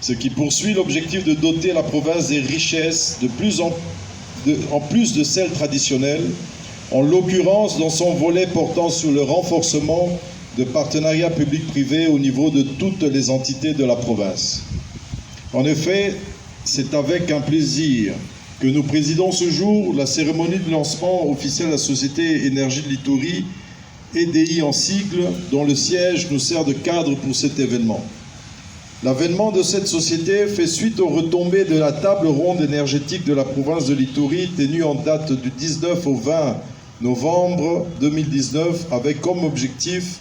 ce qui poursuit l'objectif de doter la province des richesses en plus de celles traditionnelles, en l'occurrence dans son volet portant sur le renforcement de partenariats publics-privés au niveau de toutes les entités de la province. En effet, c'est avec un plaisir que nous présidons ce jour la cérémonie de lancement officiel de la Société Énergie de l'Itourie, EDI en sigle, dont le siège nous sert de cadre pour cet événement. L'avènement de cette société fait suite aux retombées de la table ronde énergétique de la province de l'Itourie, tenue en date du 19 au 20 novembre 2019, avec comme objectif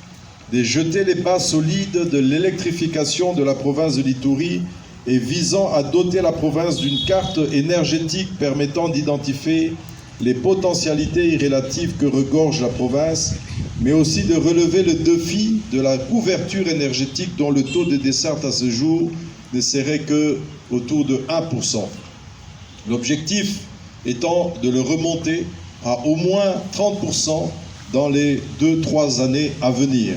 de jeter les bases solides de l'électrification de la province de l'Itourie et visant à doter la province d'une carte énergétique permettant d'identifier les potentialités relatives que regorge la province, mais aussi de relever le défi de la couverture énergétique dont le taux de desserte à ce jour ne serait que autour de 1%. L'objectif étant de le remonter à au moins 30% dans les 2-3 années à venir.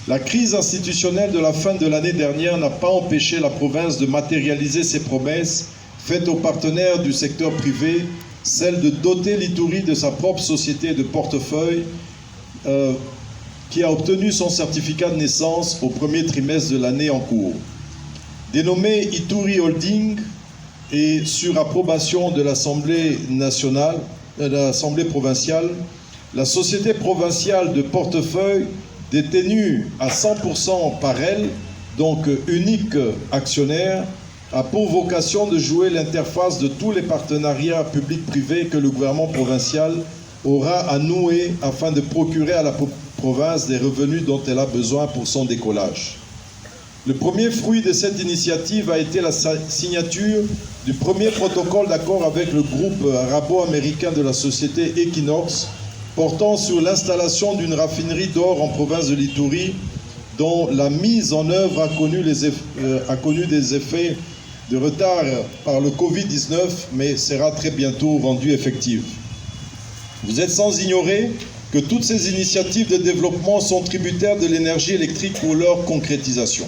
La crise institutionnelle de la fin de l'année dernière n'a pas empêché la province de matérialiser ses promesses faites aux partenaires du secteur privé, celle de doter l'Itourie de sa propre société de portefeuille qui a obtenu son certificat de naissance au premier trimestre de l'année en cours. Dénommée Itourie Holding et sur approbation de l'Assemblée nationale, de l'Assemblée provinciale, la société provinciale de portefeuille détenue à 100% par elle, donc unique actionnaire, a pour vocation de jouer l'interface de tous les partenariats publics-privés que le gouvernement provincial aura à nouer afin de procurer à la province des revenus dont elle a besoin pour son décollage. Le premier fruit de cette initiative a été la signature du premier protocole d'accord avec le groupe arabo-américain de la société Equinox, portant sur l'installation d'une raffinerie d'or en province de l'Itourie, dont la mise en œuvre a connu des effets de retard par le Covid-19, mais sera très bientôt rendue effective. Vous êtes sans ignorer que toutes ces initiatives de développement sont tributaires de l'énergie électrique pour leur concrétisation.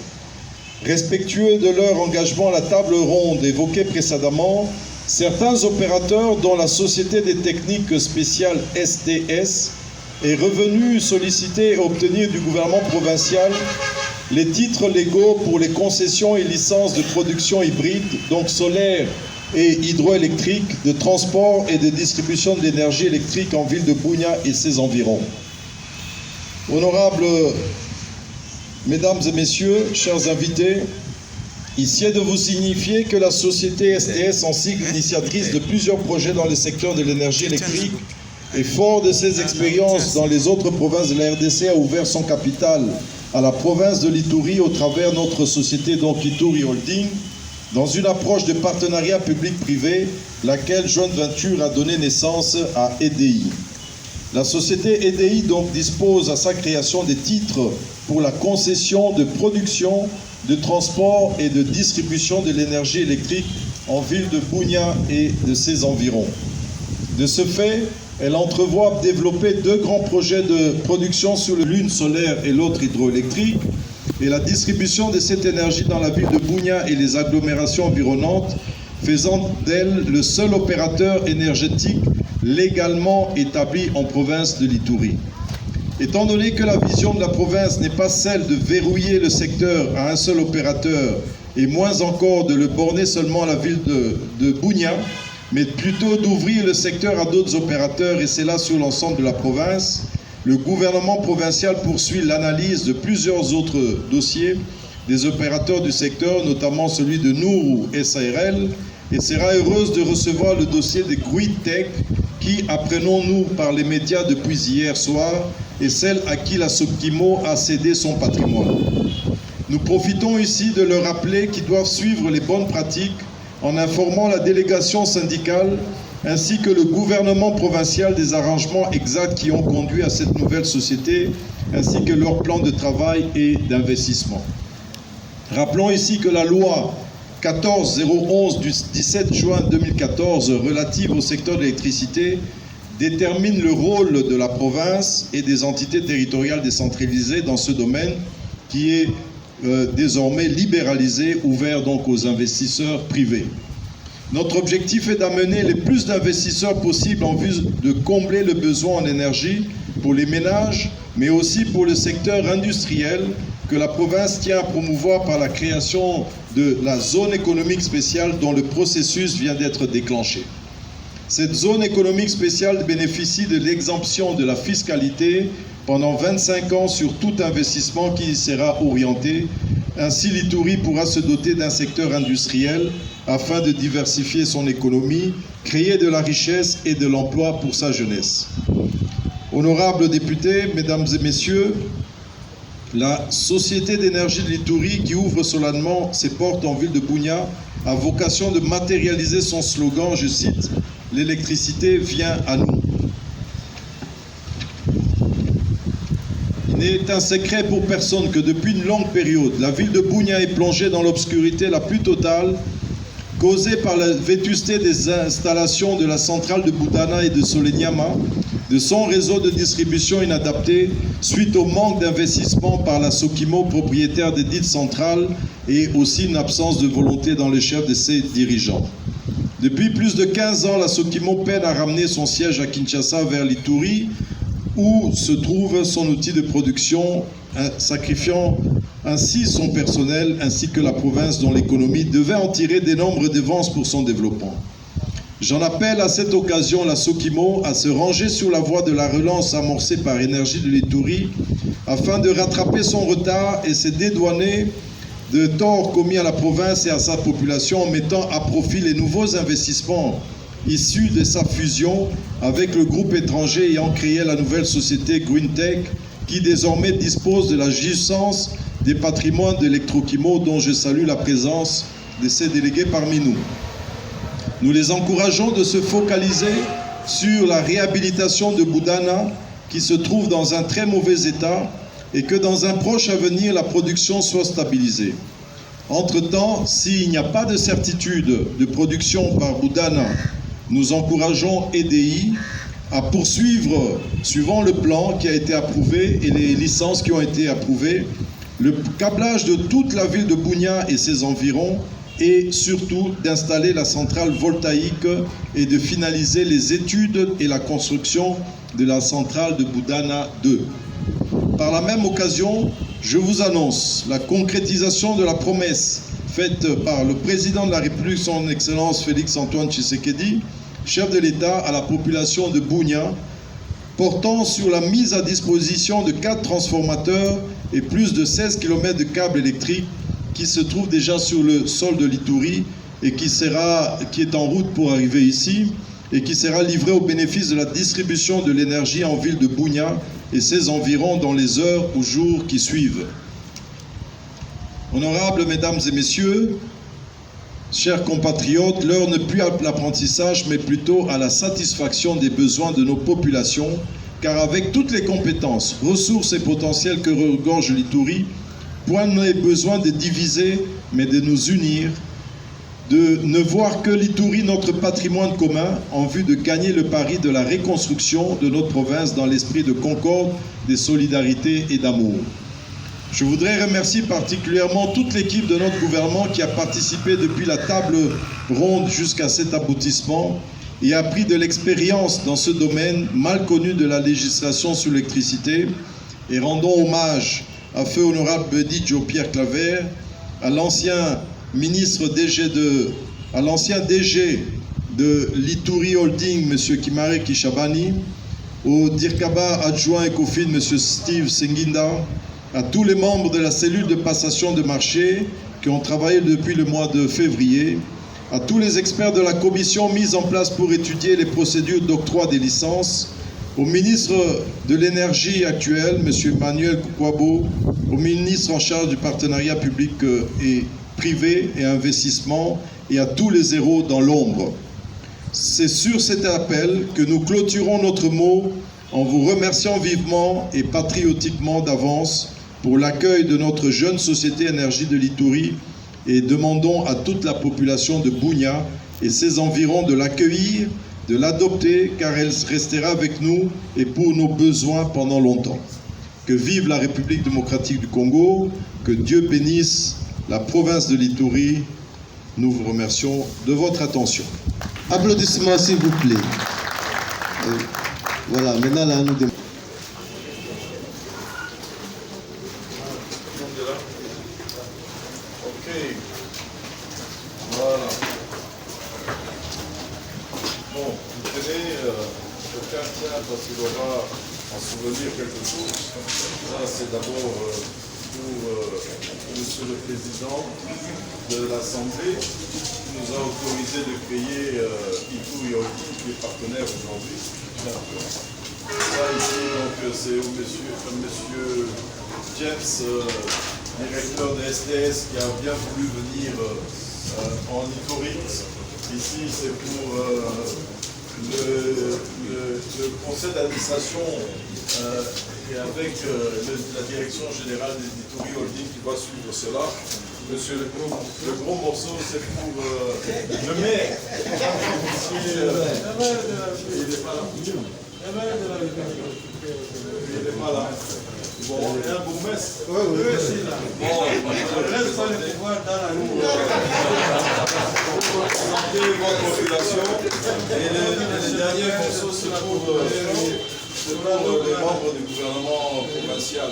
Respectueux de leur engagement à la table ronde évoquée précédemment, certains opérateurs, dont la Société des techniques spéciales STS, est revenu solliciter et obtenir du gouvernement provincial les titres légaux pour les concessions et licences de production hybride, donc solaire et hydroélectrique, de transport et de distribution de l'énergie électrique en ville de Bunia et ses environs. Honorables Mesdames et Messieurs, chers invités, ici est de vous signifier que la société STS, en sigle initiatrice de plusieurs projets dans le secteur de l'énergie électrique, et fort de ses expériences dans les autres provinces de la RDC, a ouvert son capital à la province de l'Itourie au travers de notre société, donc Itourie Holding, dans une approche de partenariat public-privé, laquelle joint venture a donné naissance à EDI. La société EDI donc dispose à sa création des titres pour la concession de production, de transport et de distribution de l'énergie électrique en ville de Bunia et de ses environs. De ce fait, elle entrevoit développer 2 grands projets de production sur l'une solaire et l'autre hydroélectrique, et la distribution de cette énergie dans la ville de Bunia et les agglomérations environnantes, faisant d'elle le seul opérateur énergétique légalement établi en province de l'Itourie. Étant donné que la vision de la province n'est pas celle de verrouiller le secteur à un seul opérateur, et moins encore de le borner seulement à la ville de Bunia, mais plutôt d'ouvrir le secteur à d'autres opérateurs, et c'est là sur l'ensemble de la province, le gouvernement provincial poursuit l'analyse de plusieurs autres dossiers des opérateurs du secteur, notamment celui de Nourou SARL, et sera heureuse de recevoir le dossier de Gruitech, qui, apprenons-nous par les médias depuis hier soir, est celle à qui la Sokimo a cédé son patrimoine. Nous profitons ici de leur rappeler qu'ils doivent suivre les bonnes pratiques en informant la délégation syndicale ainsi que le gouvernement provincial des arrangements exacts qui ont conduit à cette nouvelle société, ainsi que leur plan de travail et d'investissement. Rappelons ici que la loi 14-011 du 17 juin 2014 relative au secteur de l'électricité détermine le rôle de la province et des entités territoriales décentralisées dans ce domaine qui est désormais libéralisé, ouvert donc aux investisseurs privés. Notre objectif est d'amener le plus d'investisseurs possible en vue de combler le besoin en énergie pour les ménages, mais aussi pour le secteur industriel que la province tient à promouvoir par la création de la zone économique spéciale dont le processus vient d'être déclenché. Cette zone économique spéciale bénéficie de l'exemption de la fiscalité pendant 25 ans sur tout investissement qui y sera orienté. Ainsi, l'Ituri pourra se doter d'un secteur industriel afin de diversifier son économie, créer de la richesse et de l'emploi pour sa jeunesse. Honorables députés, mesdames et messieurs, la Société d'énergie de l'Ituri, qui ouvre solennellement ses portes en ville de Bunia, a vocation de matérialiser son slogan, je cite, « L'électricité vient à nous ». Il n'est un secret pour personne que depuis une longue période, la ville de Bunia est plongée dans l'obscurité la plus totale, causée par la vétusté des installations de la centrale de Budana et de Solenyama, de son réseau de distribution inadapté, suite au manque d'investissement par la Sokimo, propriétaire des dites centrales, et aussi une absence de volonté dans les chefs de ses dirigeants. Depuis plus de 15 ans, la Sokimo peine à ramener son siège à Kinshasa vers l'Ituri, où se trouve son outil de production, sacrifiant ainsi son personnel ainsi que la province dont l'économie devait en tirer d'énormes redevances pour son développement. J'en appelle à cette occasion la Sokimo à se ranger sur la voie de la relance amorcée par Énergie de l'Ituri afin de rattraper son retard et se dédouaner de torts commis à la province et à sa population en mettant à profit les nouveaux investissements issus de sa fusion avec le groupe étranger ayant créé la nouvelle société Green Tech qui désormais dispose de la jouissance des patrimoines d'Electroquimo dont je salue la présence de ses délégués parmi nous. Nous les encourageons de se focaliser sur la réhabilitation de Budana qui se trouve dans un très mauvais état et que dans un proche avenir la production soit stabilisée. Entre-temps, s'il n'y a pas de certitude de production par Budana, nous encourageons EDI à poursuivre, suivant le plan qui a été approuvé et les licences qui ont été approuvées, le câblage de toute la ville de Bunia et ses environs et surtout d'installer la centrale voltaïque et de finaliser les études et la construction de la centrale de Budana 2. Par la même occasion, je vous annonce la concrétisation de la promesse faite par le président de la République, son Excellence Félix-Antoine Tshisekedi, chef de l'État, à la population de Bunia, portant sur la mise à disposition de 4 transformateurs et plus de 16 km de câbles électriques qui se trouvent déjà sur le sol de l'Ituri et qui est en route pour arriver ici et qui sera livré au bénéfice de la distribution de l'énergie en ville de Bunia et ses environs dans les heures ou jours qui suivent. Honorables mesdames et messieurs, chers compatriotes, l'heure n'est plus à l'apprentissage, mais plutôt à la satisfaction des besoins de nos populations, car avec toutes les compétences, ressources et potentiels que regorge l'Ituri, point n'est besoin de diviser, mais de nous unir, de ne voir que l'Ituri notre patrimoine commun en vue de gagner le pari de la reconstruction de notre province dans l'esprit de concorde, de solidarité et d'amour. Je voudrais remercier particulièrement toute l'équipe de notre gouvernement qui a participé depuis la table ronde jusqu'à cet aboutissement et a pris de l'expérience dans ce domaine mal connu de la législation sur l'électricité, et rendons hommage à feu honorable Bedi Joe-Pierre Claver, à l'ancien ministre DG à l'ancien DG de l'Ituri Holding, M. Kimare Kishabani, au Dirkaba adjoint Ecofin, M. Steve Senginda, à tous les membres de la cellule de passation de marché qui ont travaillé depuis le mois de février, à tous les experts de la commission mise en place pour étudier les procédures d'octroi des licences, au ministre de l'Énergie actuel, M. Emmanuel Kukwabo, au ministre en charge du partenariat public et privé et investissement, et à tous les héros dans l'ombre. C'est sur cet appel que nous clôturons notre mot en vous remerciant vivement et patriotiquement d'avance pour l'accueil de notre jeune société Énergie de l'Ituri et demandons à toute la population de Bunia et ses environs de l'accueillir, de l'adopter car elle restera avec nous et pour nos besoins pendant longtemps. Que vive la République démocratique du Congo, Que Dieu bénisse la province de l'Ituri. Nous vous remercions de votre attention. Applaudissements s'il vous plaît. Voilà, maintenant là, nous demandons. Ok. Voilà. Bon, vous tenez, chacun tient parce qu'il aura en souvenir quelque chose. Ça, c'est d'abord pour Monsieur le Président de l'Assemblée qui nous a autorisé de créer Ituri Holding, qui est partenaire aujourd'hui. Ça ici, donc, c'est Monsieur James, directeur de STS, qui a bien voulu venir en Ituri. Ici, c'est pour le conseil d'administration et avec la direction générale des Ituri Holding qui va suivre cela. Monsieur le gros morceau, c'est pour le maire. Il n'est pas là. Il n'est pas là. Bon, et un bourgmestre. Oui, oui. Bon, reste pas les pouvoirs dans la roue. Votre population. Et le dernier morceau, c'est pour les membres du gouvernement provincial,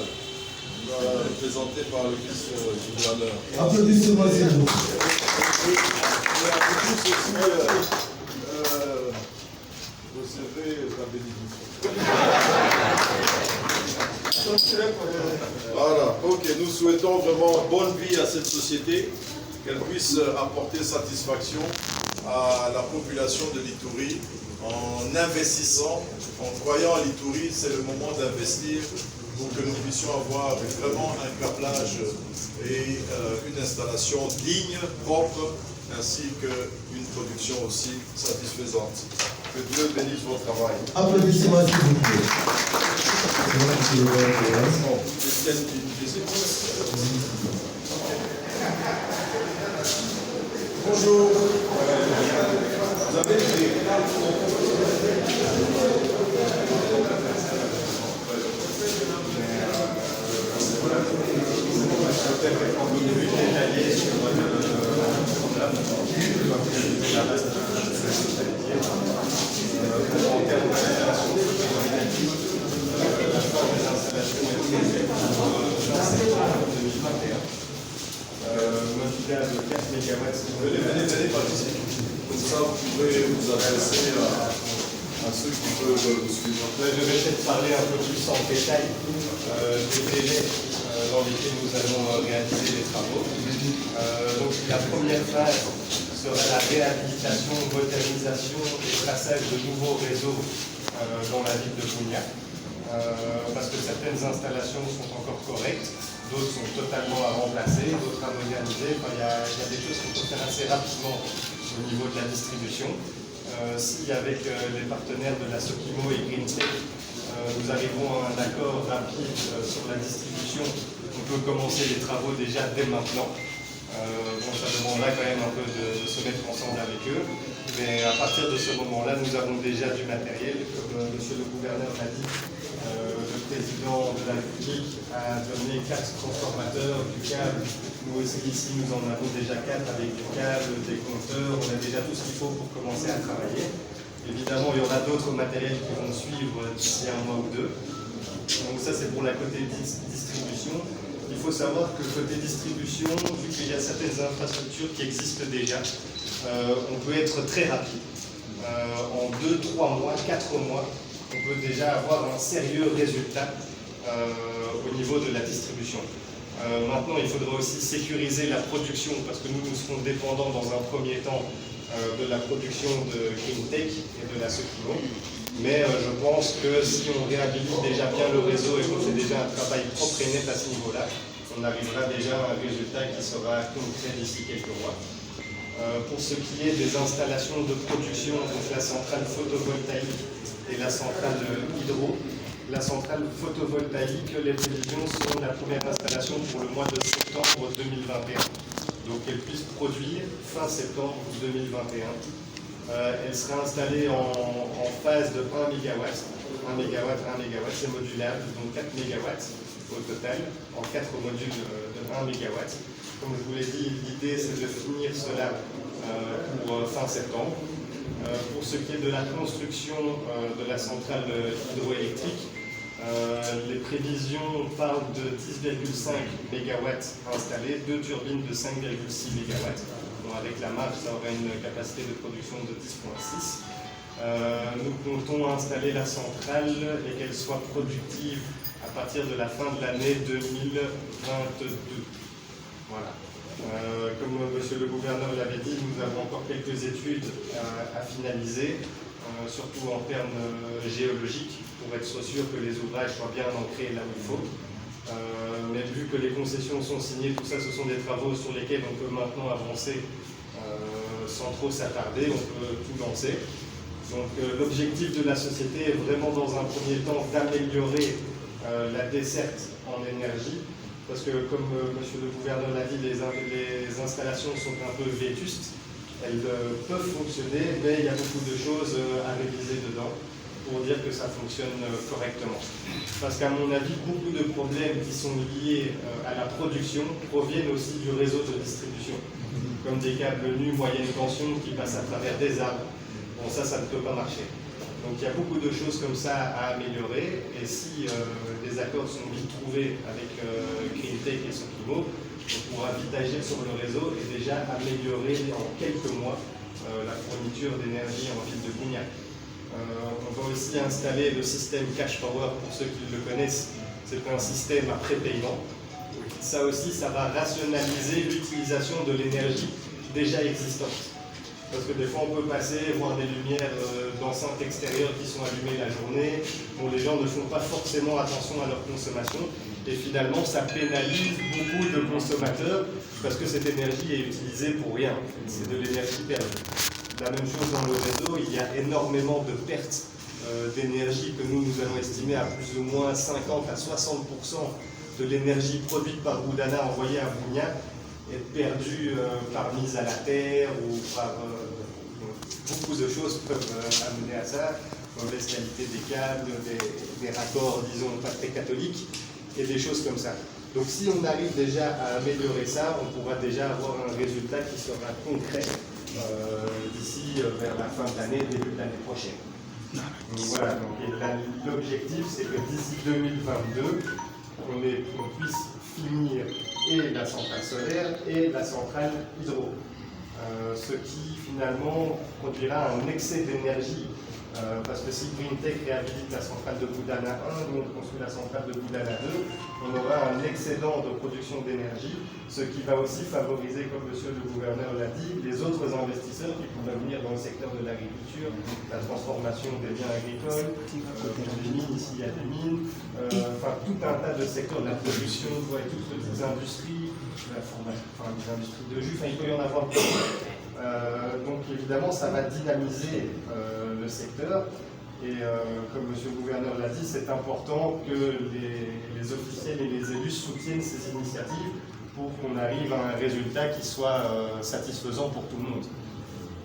représenté par le vice-gouverneur. Applaudissements s'il vous plaît. Recevez la bénédiction. Voilà, ok, nous souhaitons vraiment bonne vie à cette société, qu'elle puisse apporter satisfaction à la population de l'Ituri en investissant, en croyant à l'Ituri. C'est le moment d'investir pour que nous puissions avoir vraiment un câblage et une installation digne, propre, ainsi qu'une production aussi satisfaisante. Que Dieu bénisse votre travail. Applaudissements s'il vous plaît. Bonjour. Vous avez été. Modulaire de 4 MW. Venez participer. Comme ça, vous pourrez vous adresser à ceux qui peuvent vous suivre. Je vais peut-être parler un peu plus en détail des délais dans lesquels nous allons réaliser les travaux. Donc, la première phase sera la réhabilitation, modernisation et traçage de nouveaux réseaux dans la ville de Bougnac. Parce que certaines installations sont encore correctes, d'autres sont totalement à remplacer, d'autres à moderniser. Enfin, il y a des choses qu'on peut faire assez rapidement au niveau de la distribution. Si avec les partenaires de la Sokimo et GreenTech, nous arrivons à un accord rapide sur la distribution, on peut commencer les travaux déjà dès maintenant. Bon, ça demandera quand même un peu de se mettre ensemble avec eux. Mais à partir de ce moment-là, nous avons déjà du matériel. Comme monsieur le gouverneur l'a dit, le président de la République a donné 4 transformateurs, du câble. Nous aussi, ici, nous en avons déjà 4 avec du câble, des compteurs. On a déjà tout ce qu'il faut pour commencer à travailler. Évidemment, il y aura d'autres matériels qui vont suivre d'ici un mois ou deux. Donc ça, c'est pour la côté distribution. Il faut savoir que côté distribution, vu qu'il y a certaines infrastructures qui existent déjà, on peut être très rapide. En 2, 3 mois, 4 mois, on peut déjà avoir un sérieux résultat au niveau de la distribution. Maintenant, il faudra aussi sécuriser la production, parce que nous serons dépendants dans un premier temps de la production de GreenTech et de la Sokimo. Mais je pense que si on réhabilite déjà bien le réseau et qu'on fait déjà un travail propre et net à ce niveau-là, on arrivera déjà à un résultat qui sera concret d'ici quelques mois. Pour ce qui est des installations de production, donc la centrale photovoltaïque et la centrale hydro, la centrale photovoltaïque, les prévisions sont la première installation pour le mois de septembre 2021. Donc qu'elle puisse produire fin septembre 2021. Elle sera installée en phase de 1 MW. 1 MW, c'est modulable, donc 4 MW au total, en 4 modules de 1 MW. Comme je vous l'ai dit, l'idée c'est de finir cela pour fin septembre. Pour ce qui est de la construction de la centrale hydroélectrique, les prévisions parlent de 10,5 MW installés, 2 turbines de 5,6 MW. Bon, avec la marge, ça aurait une capacité de production de 10,6. Nous comptons installer la centrale et qu'elle soit productive à partir de la fin de l'année 2022. Voilà. Comme monsieur le gouverneur l'avait dit, nous avons encore quelques études à finaliser, surtout en termes géologiques, pour être sûr que les ouvrages soient bien ancrés là où il faut. Mais vu que les concessions sont signées, tout ça, ce sont des travaux sur lesquels on peut maintenant avancer sans trop s'attarder, on peut tout lancer. Donc l'objectif de la société est vraiment dans un premier temps d'améliorer la desserte en énergie, parce que comme monsieur le gouverneur l'a dit, les installations sont un peu vétustes, elles peuvent fonctionner, mais il y a beaucoup de choses à réviser dedans pour dire que ça fonctionne correctement. Parce qu'à mon avis, beaucoup de problèmes qui sont liés à la production proviennent aussi du réseau de distribution, comme des câbles nus moyenne tension qui passent à travers des arbres. Bon, ça ne peut pas marcher. Donc il y a beaucoup de choses comme ça à améliorer, et si les accords sont vite trouvés avec Greentech et Sokimo, on pourra vite agir sur le réseau et déjà améliorer en quelques mois la fourniture d'énergie en ville de Gougnat. On va aussi installer le système Cash Power, pour ceux qui le connaissent, c'est un système à prépaiement. Ça aussi, ça va rationaliser l'utilisation de l'énergie déjà existante. Parce que des fois, on peut passer, voir des lumières d'enceintes extérieures qui sont allumées la journée. Bon, les gens ne font pas forcément attention à leur consommation. Et finalement, ça pénalise beaucoup de consommateurs parce que cette énergie est utilisée pour rien. C'est de l'énergie perdue. La même chose dans le réseau, il y a énormément de pertes d'énergie que nous allons estimer à plus ou moins 50 à 60% de l'énergie produite par Boudana envoyée à Gougnat est perdue par mise à la terre ou par beaucoup de choses peuvent amener à ça, mauvaise qualité des câbles, des raccords, disons, pas très catholiques, et des choses comme ça. Donc si on arrive déjà à améliorer ça, on pourra déjà avoir un résultat qui sera concret d'ici vers la fin de l'année, début de l'année prochaine. Donc voilà, l'objectif c'est que d'ici 2022, on puisse finir et la centrale solaire et la centrale hydro. Ce qui finalement produira un excès d'énergie, parce que si Greentech réhabilite la centrale de Boudana 1, nous on construit la centrale de Boudana 2, on aura un excédent de production d'énergie, ce qui va aussi favoriser, comme monsieur le gouverneur l'a dit, les autres investisseurs qui pourraient venir dans le secteur de l'agriculture, la transformation des biens agricoles, des mines, ici il y a des mines, enfin tout un tas de secteurs de la production, et toutes petites industries, des industries de jus, il peut y en avoir beaucoup. Donc évidemment, ça va dynamiser le secteur. Et comme monsieur le gouverneur l'a dit, c'est important que les officiels et les élus soutiennent ces initiatives pour qu'on arrive à un résultat qui soit satisfaisant pour tout le monde.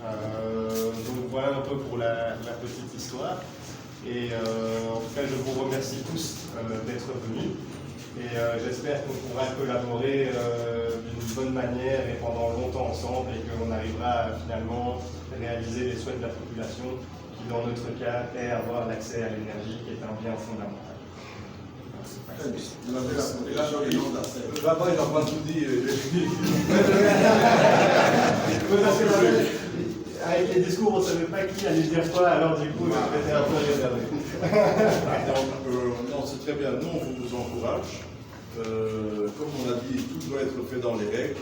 Donc voilà un peu pour la petite histoire. Et en tout cas, je vous remercie tous d'être venus. Et j'espère qu'on pourra collaborer d'une bonne manière et pendant longtemps ensemble, et qu'on arrivera à finalement réaliser les souhaits de la population, qui dans notre cas est avoir l'accès à l'énergie, qui est un bien fondamental. Là-bas, il n'a pas tout dit. Avec les discours, on ne savait pas qui allait dire quoi, alors du coup, j'étais un peu réservé. Non, c'est très bien. Nous, on vous encourage. Comme on a dit, tout doit être fait dans les règles,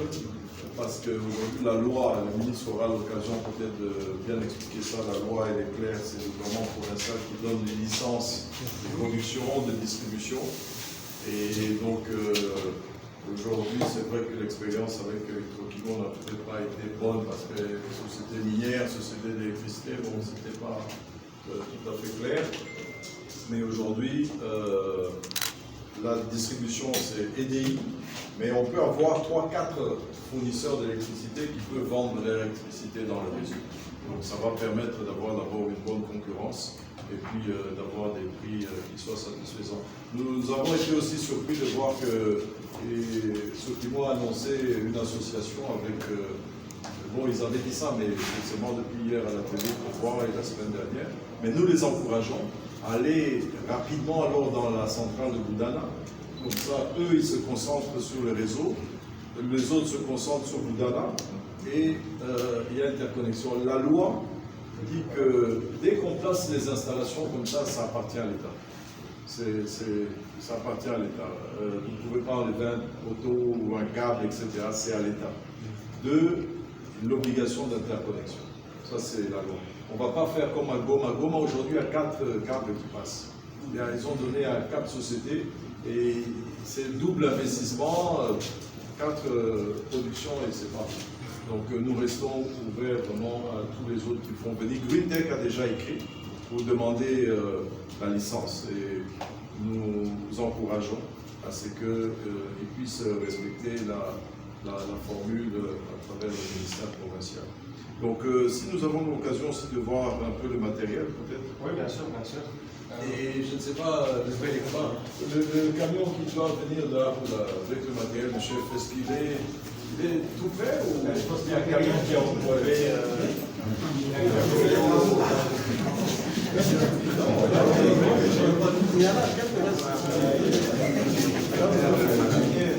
parce qu'aujourd'hui, la loi, le ministre aura l'occasion peut-être de bien expliquer ça. La loi, elle est claire, c'est le gouvernement provincial qui donne les licences de production, de distribution. Et donc, aujourd'hui, c'est vrai que l'expérience avec Hydro-Québec n'a peut-être pas été bonne, parce que les sociétés minières, sociétés d'électricité, bon, c'était pas tout à fait clair. Mais aujourd'hui, la distribution, c'est EDI, Mais on peut avoir 3-4 fournisseurs d'électricité qui peuvent vendre de l'électricité dans le réseau. Donc ça va permettre d'avoir d'abord une bonne concurrence et puis d'avoir des prix qui soient satisfaisants. Nous avons été aussi surpris de voir que Sokimo a annoncé une association avec... bon, ils avaient dit ça, mais forcément depuis hier à la télé pour voir et la semaine dernière. Mais nous les encourageons à aller rapidement alors dans la centrale de Boudana. Comme ça, eux, ils se concentrent sur le réseau, les autres se concentrent sur Boudana, et il y a interconnexion. La loi dit que dès qu'on place les installations comme ça appartient à l'État. Ça appartient à l'État. Vous ne pouvez pas enlever un poteau ou un câble, etc. C'est à l'État. L'obligation d'interconnexion. Ça, c'est la loi. On ne va pas faire comme à Goma. Goma, aujourd'hui, a 4 câbles qui passent. Ils ont donné à 4 sociétés. Et c'est double investissement, 4 productions et c'est parti. Donc nous restons ouverts vraiment à tous les autres qui font venir. GreenTech a déjà écrit pour demander la licence et nous encourageons à ce qu'ils puissent respecter la formule à travers le ministère provincial. Donc si nous avons l'occasion aussi de voir un peu le matériel peut-être. Oui, bien sûr, bien sûr. Et je ne sais pas, le camion qui doit venir là avec le matériel, le chef, est-ce qu'il est tout prêt ou... Je pense qu'il y a un camion qui est employé.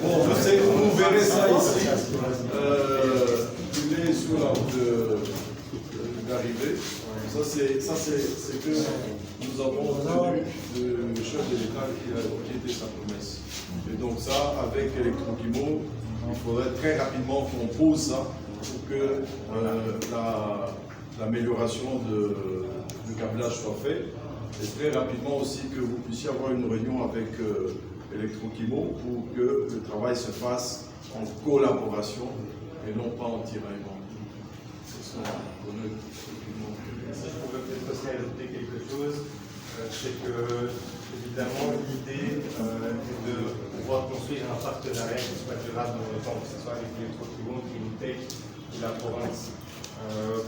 Bon, vous verrez ça ici. Il est sur la route d'arrivée. Ça, c'est que nous avons obtenu le chef de l'État qui était sa promesse. Et donc ça, avec Electrokimo, il faudrait très rapidement qu'on pose ça pour que l'amélioration du câblage soit faite. Et très rapidement aussi que vous puissiez avoir une réunion avec Electrokimo pour que le travail se fasse en collaboration et non pas en tiraillement. Si je pouvais peut-être aussi ajouter quelque chose, c'est que, évidemment, l'idée est de pouvoir construire un partenariat qui soit durable dans le temps, que ce soit avec l'Electrokimo, GreenTech ou la province.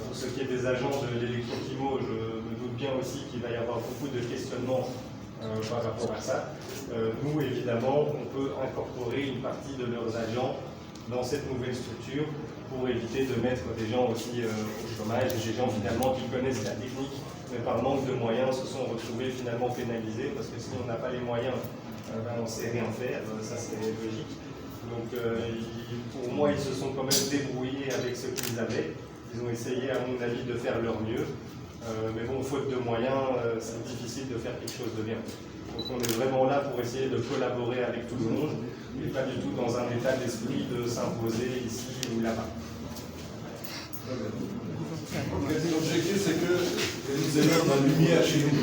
Pour ce qui est des agents de l'Electrokimo, je me doute bien aussi qu'il va y avoir beaucoup de questionnements par rapport à ça. Nous, évidemment, on peut incorporer une partie de leurs agents dans cette nouvelle structure pour éviter de mettre des gens aussi au chômage, des gens finalement qui connaissent la technique, mais par manque de moyens se sont retrouvés finalement pénalisés, parce que si on n'a pas les moyens, on ne sait rien faire, ça c'est logique. Donc pour moi, ils se sont quand même débrouillés avec ce qu'ils avaient. Ils ont essayé, à mon avis, de faire leur mieux. Mais bon, faute de moyens, c'est difficile de faire quelque chose de bien. Donc on est vraiment là pour essayer de collaborer avec tout le monde, et pas du tout dans un état d'esprit de s'imposer ici ou là-bas. L'objectif, c'est que nous ayons la lumière chez nous.